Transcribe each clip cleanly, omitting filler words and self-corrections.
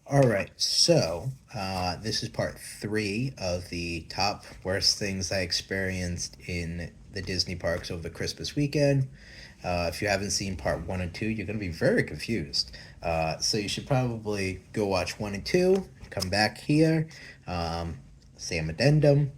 All right, so this is part three of the top worst things I experienced in the Disney parks over the Christmas weekend. If you haven't seen part one and two, you're going to be very confused. So you should probably go watch one and two, come back here, um, say an addendum.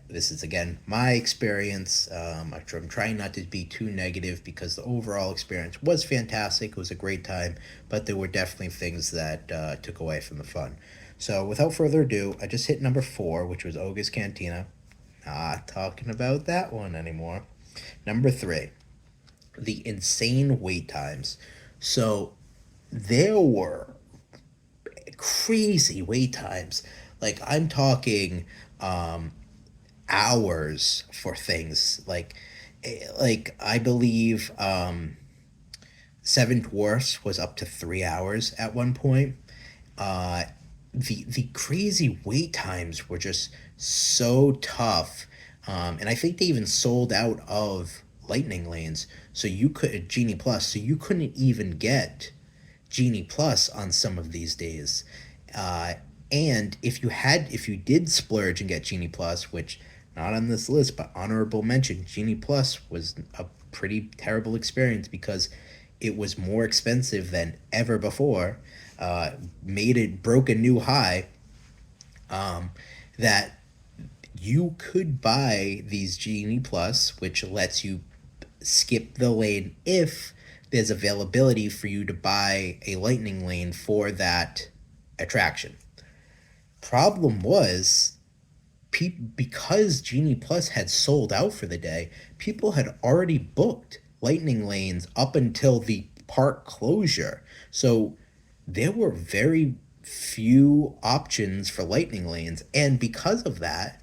This is again my experience. I'm trying not to be too negative because the overall experience was fantastic. It was a great time, but there were definitely things that took away from the fun. So without further ado, I just hit number four, which was Oga's Cantina. Not talking about that one anymore. Number three, the insane wait times. So there were crazy wait times. Like I'm talking hours for things like I believe Seven Dwarfs was up to 3 hours at one point. The crazy wait times were just so tough, and I think they even sold out of Lightning Lanes, so you could Genie Plus, so you couldn't even get Genie Plus on some of these days. Uh, and if you did splurge and get Genie Plus, which not on this list, but honorable mention, Genie Plus was a pretty terrible experience because it was more expensive than ever before. Made it broke a new high. That you could buy these Genie Plus, which lets you skip the lane if there's availability for you to buy a lightning lane for that attraction. Problem was, because Genie Plus had sold out for the day, people had already booked lightning lanes up until the park closure. So there were very few options for lightning lanes, and because of that,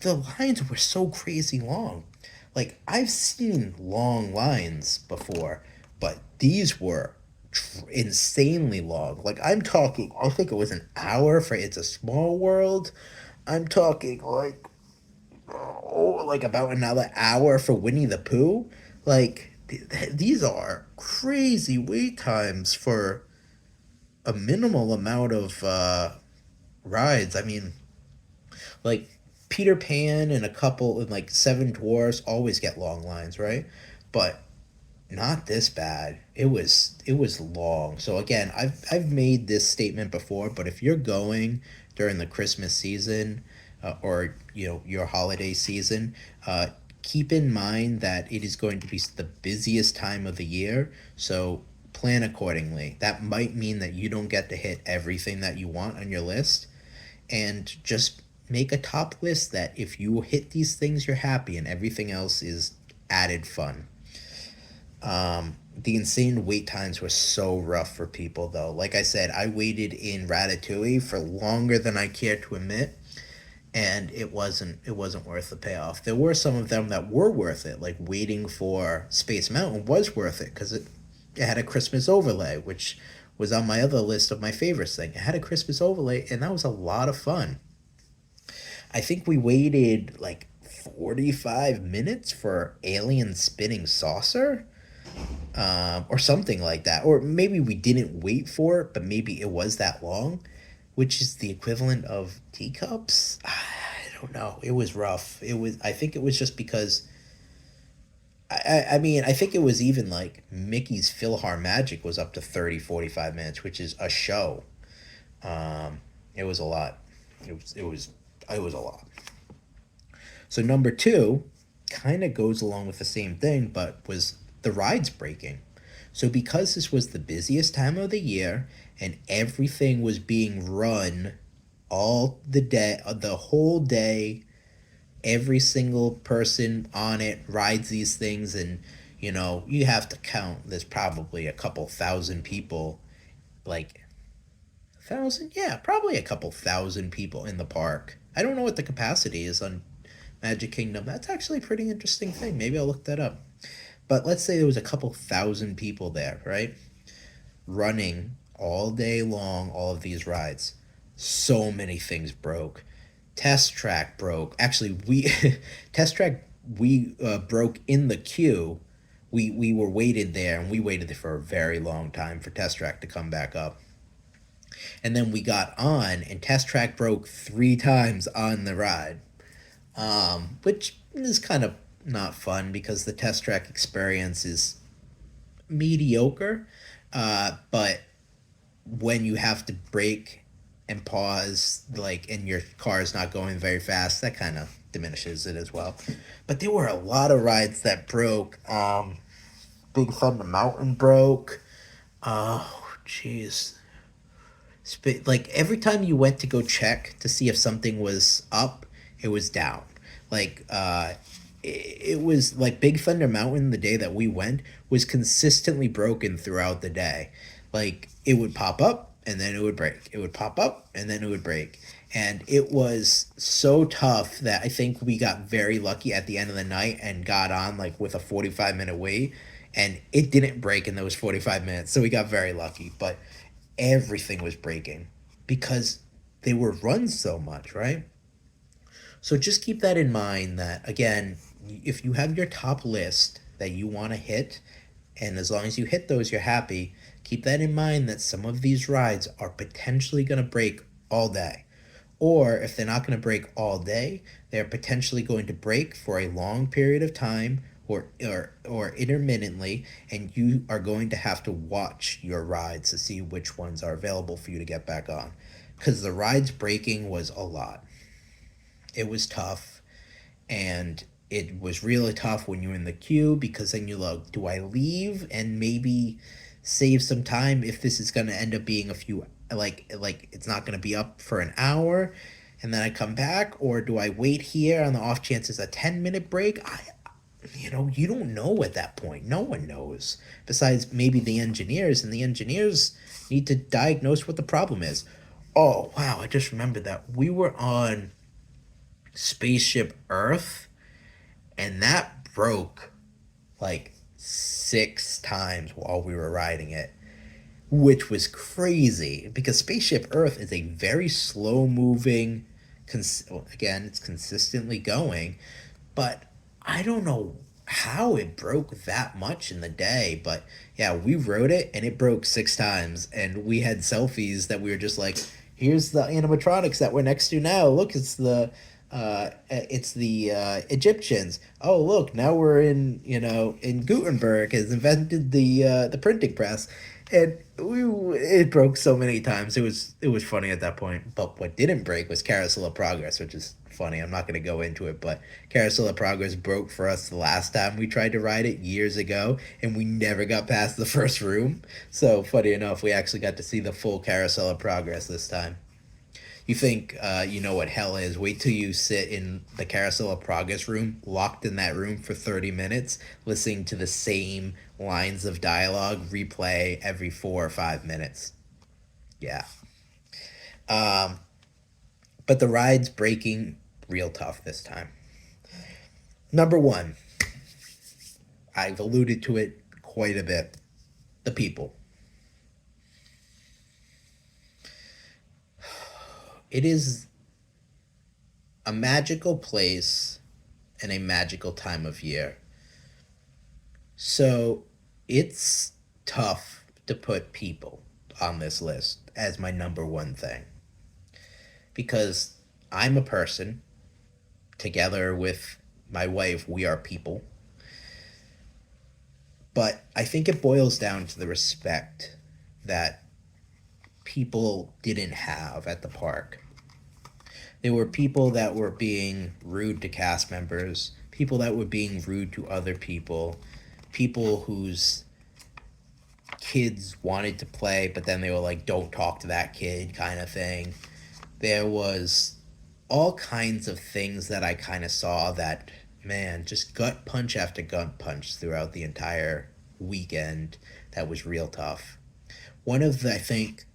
the lines were so crazy long. Like I've seen long lines before, but these were insanely long. Like I'm talking, I think it was an hour for It's a Small World. I'm talking like about another hour for Winnie the Pooh. Like these are crazy wait times for a minimal amount of rides. I mean, like Peter Pan and a couple and like Seven Dwarfs always get long lines, right? But not this bad. It was long. So again, I've made this statement before, but if you're going during the Christmas season or your holiday season, keep in mind that it is going to be the busiest time of the year. So plan accordingly. That might mean that you don't get to hit everything that you want on your list, and just make a top list that if you hit these things, you're happy, and everything else is added fun. The insane wait times were so rough for people, though. Like I said, I waited in Ratatouille for longer than I care to admit, and it wasn't worth the payoff. There were some of them that were worth it, like waiting for Space Mountain was worth it because it had a Christmas overlay, which was on my other list of my favorites thing. It had a Christmas overlay, and that was a lot of fun. I think we waited like 45 minutes for Alien Spinning Saucer, or something like that. Or maybe we didn't wait for it, but maybe it was that long, which is the equivalent of teacups. I don't know. It was rough. I think it was just because. I mean, I think it was even like Mickey's PhilharMagic was up to 30, 45 minutes, which is a show. It was a lot. It was a lot. So number two kind of goes along with the same thing, but was the rides breaking. So because this was the busiest time of the year and everything was being run all the day, the whole day, every single person on it rides these things, and you have to count. There's probably a couple thousand people, like thousand, yeah, probably a couple thousand people in the park. I don't know what the capacity is on Magic Kingdom. That's actually a pretty interesting thing. Maybe I'll look that up. But let's say there was a couple thousand people there, right? Running all day long, all of these rides. So many things broke. Test Track broke. Actually, we Test Track we broke in the queue. We were waited there, and we waited there for a very long time for Test Track to come back up. And then we got on, and Test Track broke 3 times on the ride, which is kind of not fun because the Test Track experience is mediocre. But when you have to brake and pause, like, and your car is not going very fast, that kind of diminishes it as well. But there were a lot of rides that broke. Big Thunder Mountain broke. Oh, jeez. Like every time you went to go check to see if something was up, it was down. Like it was like Big Thunder Mountain the day that we went was consistently broken throughout the day. Like it would pop up and then it would break. It would pop up and then it would break. And it was so tough that I think we got very lucky at the end of the night and got on like with a 45-minute wait, and it didn't break in those 45 minutes. So we got very lucky, but everything was breaking because they were run so much, right? So just keep that in mind that, again, if you have your top list that you want to hit, and as long as you hit those, you're happy, keep that in mind that some of these rides are potentially going to break all day. Or if they're not going to break all day, they're potentially going to break for a long period of time or intermittently, and you are going to have to watch your rides to see which ones are available for you to get back on. Because the rides breaking was a lot. It was tough, and it was really tough when you're in the queue because then you're like, do I leave and maybe save some time if this is going to end up being a few, like it's not going to be up for an hour and then I come back, or do I wait here on the off chance it's a 10-minute break? You don't know at that point. No one knows besides maybe the engineers, and the engineers need to diagnose what the problem is. Oh, wow, I just remembered that we were on Spaceship Earth, and that broke like 6 times while we were riding it, which was crazy because Spaceship Earth is a very slow moving, again, it's consistently going, but I don't know how it broke that much in the day. But yeah, we rode it and it broke 6 times, and we had selfies that we were just like, here's the animatronics that we're next to now. Look, it's the Egyptians. Oh, look, now we're in Gutenberg has invented the printing press, and it broke so many times. It was funny at that point. But what didn't break was Carousel of Progress, which is funny. I'm not going to go into it, but Carousel of Progress broke for us the last time we tried to ride it years ago, and we never got past the first room. So funny enough, we actually got to see the full Carousel of Progress this time. You think you know what hell is? Wait till you sit in the Carousel of Progress room, locked in that room for 30 minutes, listening to the same lines of dialogue replay every 4 or 5 minutes. Yeah. Um, but the ride's breaking real tough this time. Number one, I've alluded to it quite a bit. The people. It is a magical place and a magical time of year. So it's tough to put people on this list as my number one thing because I'm a person. Together with my wife, we are people. But I think it boils down to the respect that people didn't have at the park. There were people that were being rude to cast members, people that were being rude to other people whose kids wanted to play, but then they were like, don't talk to that kid, kind of thing. There was all kinds of things that I kind of saw that, man, just gut punch after gut punch throughout the entire weekend. That was real tough. I think,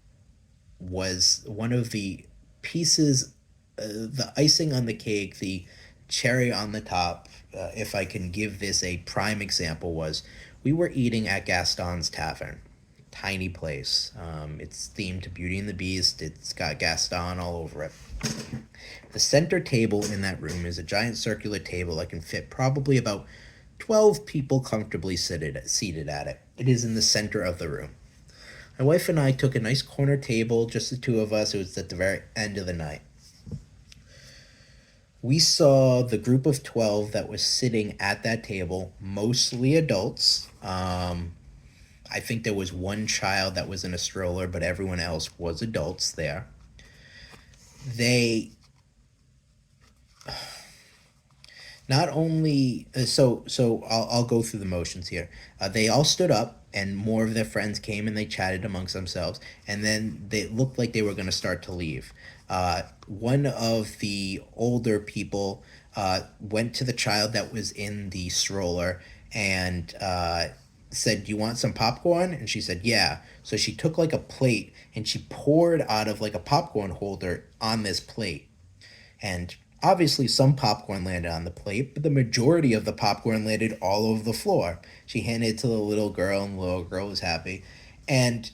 was one of the pieces, the icing on the cake, the cherry on the top, if I can give this a prime example, was we were eating at Gaston's Tavern. Tiny place. It's themed to Beauty and the Beast. It's got Gaston all over it. The center table in that room is a giant circular table that can fit probably about 12 people comfortably seated at it. It is in the center of the room. My wife and I took a nice corner table, just the two of us. It was at the very end of the night. We saw the group of 12 that was sitting at that table, mostly adults. I think there was one child that was in a stroller, but everyone else was adults there. They not only I'll go through the motions here. They all stood up, and more of their friends came and they chatted amongst themselves, and then they looked like they were going to start to leave. One of the older people went to the child that was in the stroller and said, "Do you want some popcorn?" And she said, "Yeah." So she took like a plate and she poured out of like a popcorn holder on this plate. And obviously, some popcorn landed on the plate, but the majority of the popcorn landed all over the floor. She handed it to the little girl, and the little girl was happy. And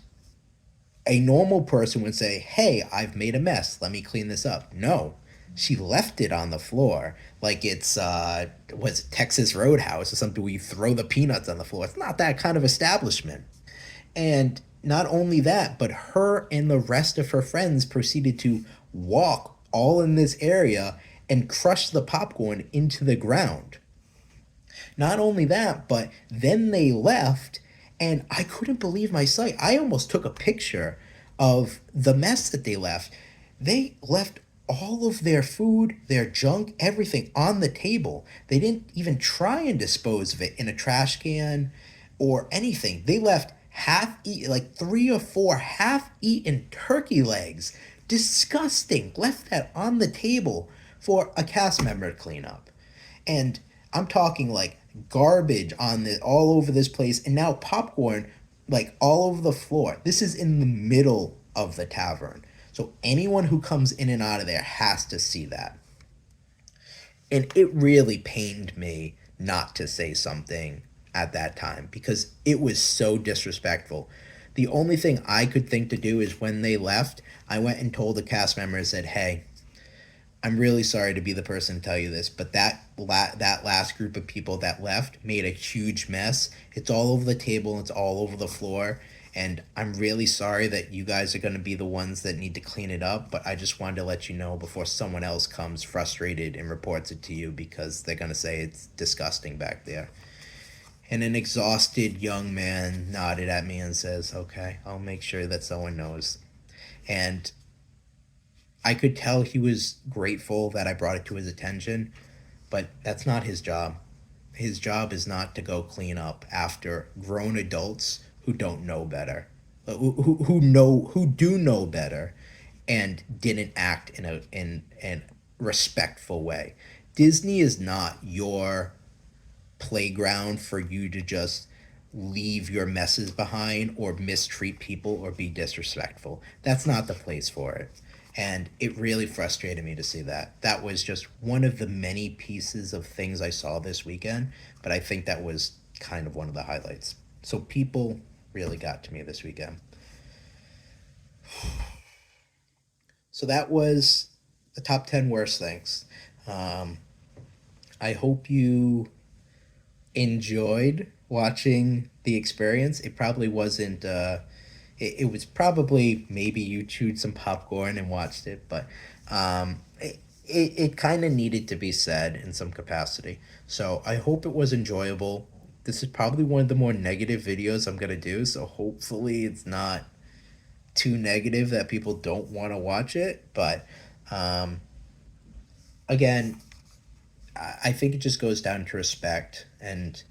a normal person would say, "Hey, I've made a mess. Let me clean this up." No, she left it on the floor like it's was it Texas Roadhouse or something where you throw the peanuts on the floor. It's not that kind of establishment. And not only that, but her and the rest of her friends proceeded to walk all in this area and crush the popcorn into the ground. Not only that, but then they left, and I couldn't believe my sight. I almost took a picture of the mess that they left. They left all of their food, their junk, everything on the table. They didn't even try and dispose of it in a trash can or anything. They left half eat like three or four half eaten turkey legs. Disgusting. Left that on the table for a cast member to clean up. And I'm talking like garbage on the all over this place, and now popcorn like all over the floor. This is in the middle of the tavern. So anyone who comes in and out of there has to see that. And it really pained me not to say something at that time because it was so disrespectful. The only thing I could think to do is when they left, I went and told the cast members said, "Hey, I'm really sorry to be the person to tell you this, but that last group of people that left made a huge mess. It's all over the table, it's all over the floor, and I'm really sorry that you guys are going to be the ones that need to clean it up, but I just wanted to let you know before someone else comes frustrated and reports it to you because they're going to say it's disgusting back there." And an exhausted young man nodded at me and says, "Okay, I'll make sure that someone knows." And I could tell he was grateful that I brought it to his attention, but that's not his job. His job is not to go clean up after grown adults who don't know better, who do know better, and didn't act in respectful way. Disney is not your playground for you to just leave your messes behind or mistreat people or be disrespectful. That's not the place for it. And it really frustrated me to see that. That was just one of the many pieces of things I saw this weekend, but I think that was kind of one of the highlights. So people really got to me this weekend. So that was the top 10 worst things. Um, I hope you enjoyed watching the experience. It probably wasn't it was probably maybe you chewed some popcorn and watched it, but it kind of needed to be said in some capacity. So I hope it was enjoyable. This is probably one of the more negative videos I'm gonna do, so hopefully it's not too negative that people don't want to watch it. But um, again, I think it just goes down to respect. And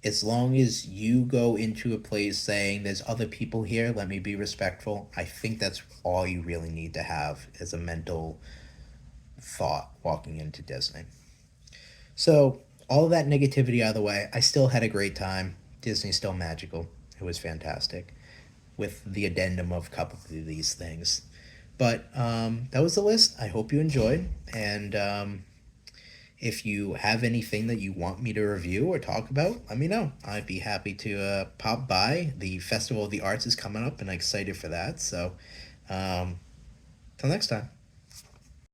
as long as you go into a place saying there's other people here, let me be respectful, I think that's all you really need to have as a mental thought walking into Disney. So, all of that negativity out of the way, I still had a great time. Disney's still magical. It was fantastic with the addendum of a couple of these things. But that was the list. I hope you enjoyed. And if you have anything that you want me to review or talk about, let me know. I'd be happy to pop by. The Festival of the Arts is coming up, and I'm excited for that. So, till next time.